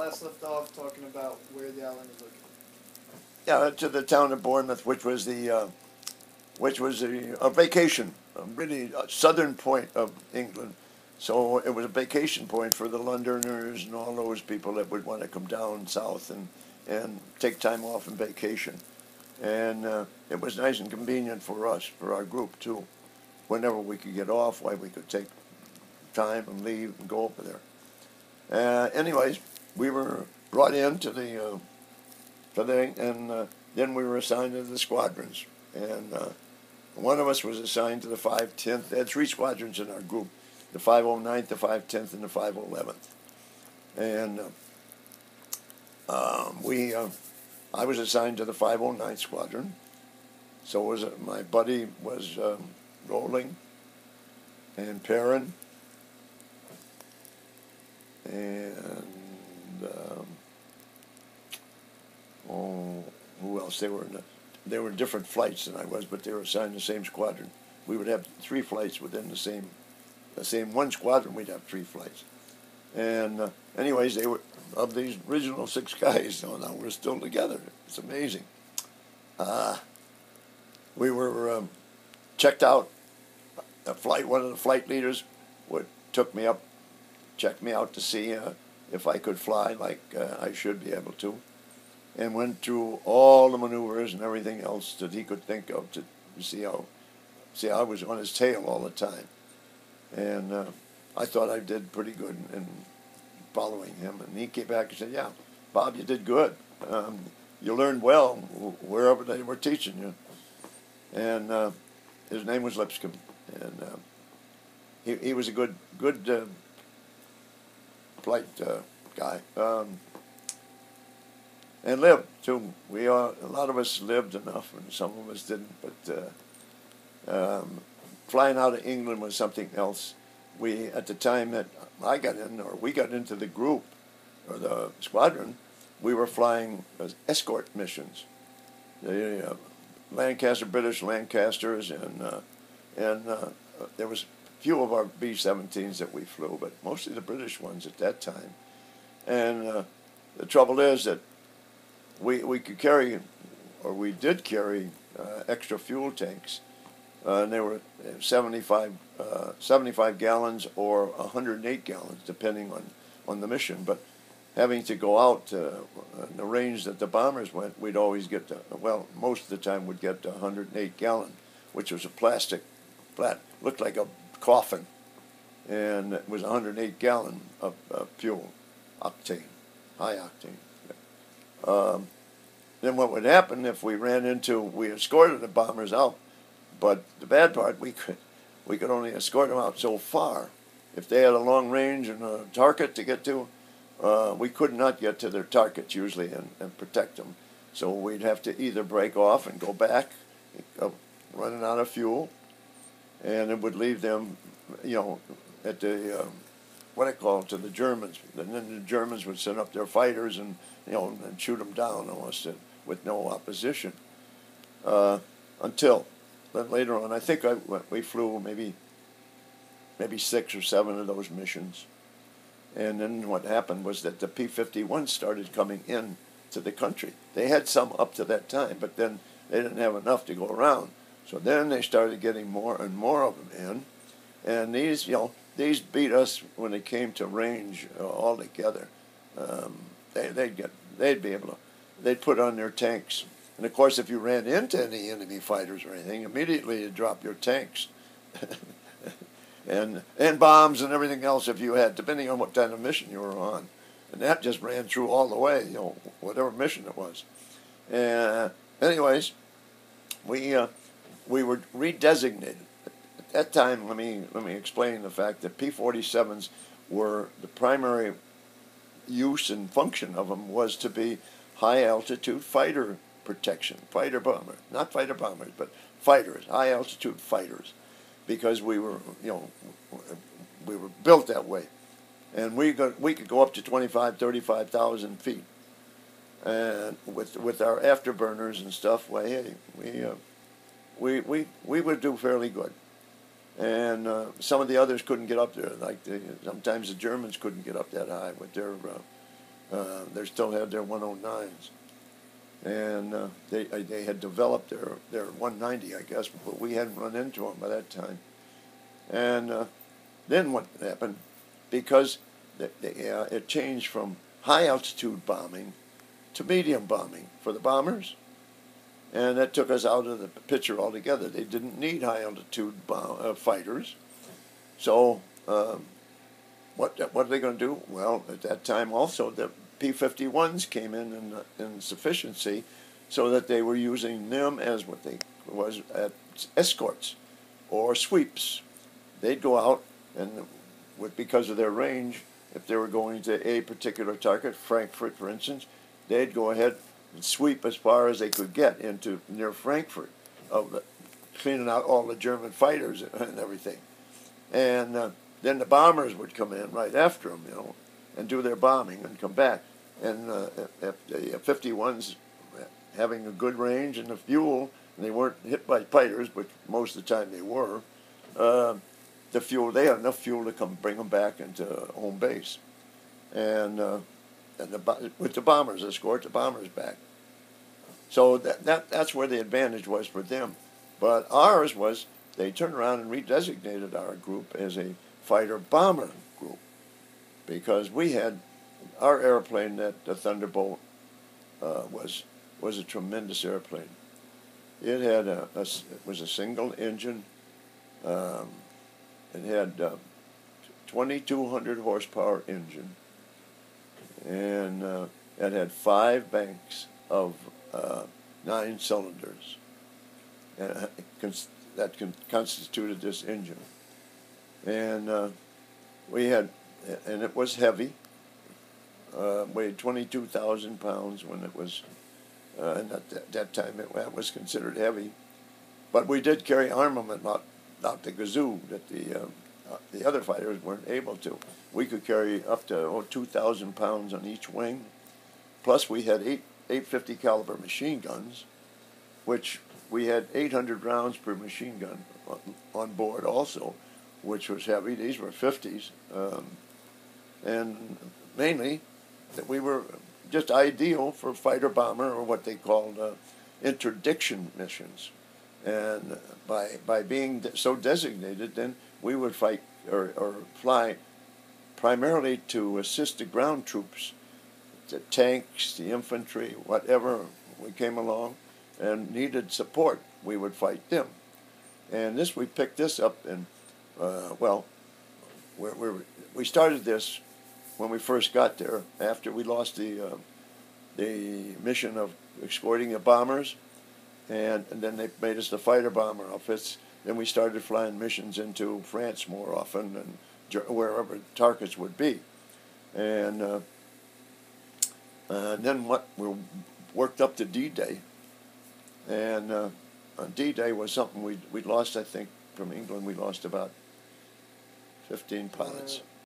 last left off talking about where the island is located. Yeah, to the town of Bournemouth, which was a vacation, a really southern point of England. So it was a vacation point for the Londoners and all those people that would want to come down south and take time off and vacation. And it was nice and convenient for us, for our group too. Whenever we could get off, why we could take time and leave and go over there. Anyways, we were brought into the thing, and then we were assigned to the squadrons. And one of us was assigned to the 510th. They had three squadrons in our group, the 509th, the 510th, and the 511th. And I was assigned to the 509th squadron. So was my buddy was Rolling and Perrin and who else? They were in different flights than I was, but they were assigned the same squadron. We would have three flights within the same one squadron. We'd have three flights. And anyways, they were of these original six guys. Now we're still together. It's amazing. We were checked out. One of the flight leaders took me up, checked me out to see if I could fly like I should be able to, and went through all the maneuvers and everything else that he could think of to see how I was on his tail all the time. And I thought I did pretty good in following him. And he came back and said, "Yeah, Bob, you did good. You learned well wherever they were teaching you." And his name was Lipscomb, and he was a good flight guy, and lived too. A lot of us lived enough, and some of us didn't. But flying out of England was something else. At the time that we got into the group or the squadron, we were flying escort missions. The British Lancasters, and there was a few of our B-17s that we flew, but mostly the British ones at that time. And the trouble is that we could carry, or we did carry, extra fuel tanks, and they were 75 gallons or 108 gallons, depending on the mission. But having to go out in the range that the bombers went, we'd always get most of the time we'd get 108 gallon, which was a plastic flat, looked like a coffin, and it was 108 gallon of fuel, octane, high octane. Then what would happen if we escorted the bombers out, but the bad part, we could only escort them out so far. If they had a long range and a target to get to, we could not get to their targets usually and protect them. So we'd have to either break off and go back, running out of fuel, and it would leave them, at the, to the Germans. And then the Germans would send up their fighters and shoot them down almost with no opposition. Until then later on, I think we flew maybe 6 or 7 of those missions. And then what happened was that the P-51 started coming in to the country. They had some up to that time, but then they didn't have enough to go around. So then they started getting more and more of them in. And these beat us when it came to range altogether. They'd put on their tanks. And of course, if you ran into any enemy fighters or anything, immediately you'd drop your tanks. and bombs and everything else if you had, depending on what kind of mission you were on. And that just ran through all the way, whatever mission it was. Anyways, we were redesignated. At that time, let me explain the fact that P-47s were the primary use and function of them was to be high-altitude fighter protection, fighter bomber, not fighter bombers, but fighters, high-altitude fighters, because we were built that way, and we could go up to 35,000 feet, and with our afterburners and stuff, we would do fairly good. And some of the others couldn't get up there. Sometimes the Germans couldn't get up that high with their They still had their 109s. And they had developed their 190, I guess, but we hadn't run into them by that time. And then what happened, because it changed from high-altitude bombing to medium bombing for the bombers, and that took us out of the picture altogether. They didn't need high-altitude fighters. So what are they going to do? Well, at that time also, the P-51s came in sufficiency, so that they were using them as what they was escorts or sweeps. They'd go out, and because of their range, if they were going to a particular target, Frankfurt, for instance, they'd go ahead and sweep as far as they could get into near Frankfurt, cleaning out all the German fighters and everything. And then the bombers would come in right after them, and do their bombing and come back. And if the 51s having a good range and the fuel, and they weren't hit by fighters, but most of the time they were, the fuel, they had enough fuel to bring them back into home base. And with the bombers, escort the bombers back. So that's where the advantage was for them. But ours was, they turned around and redesignated our group as a fighter-bomber group, because we had our airplane, the Thunderbolt, was a tremendous airplane. It had it was a single engine. It had 2,200 horsepower engine, and it had 5 banks of 9 cylinders, and that constituted this engine. And we had, and it was heavy. Weighed 22,000 pounds when it was, and at that time that was considered heavy. But we did carry armament, not the gazoo that the other fighters weren't able to. We could carry up to 2,000 pounds on each wing. Plus we had 850 caliber machine guns, which we had 800 rounds per machine gun on board also, which was heavy. These were 50s, and mainly that we were just ideal for fighter bomber, or what they called interdiction missions. And by being so designated, then we would fight or fly primarily to assist the ground troops, the tanks, the infantry, whatever we came along and needed support, we would fight them. And we picked this up, and we started this when we first got there, after we lost the mission of escorting the bombers, and then they made us the fighter bomber outfits. Then we started flying missions into France more often, and wherever targets would be. And then we worked up to D-Day, and on D-Day was something we lost. I think from England we lost about 15 pilots.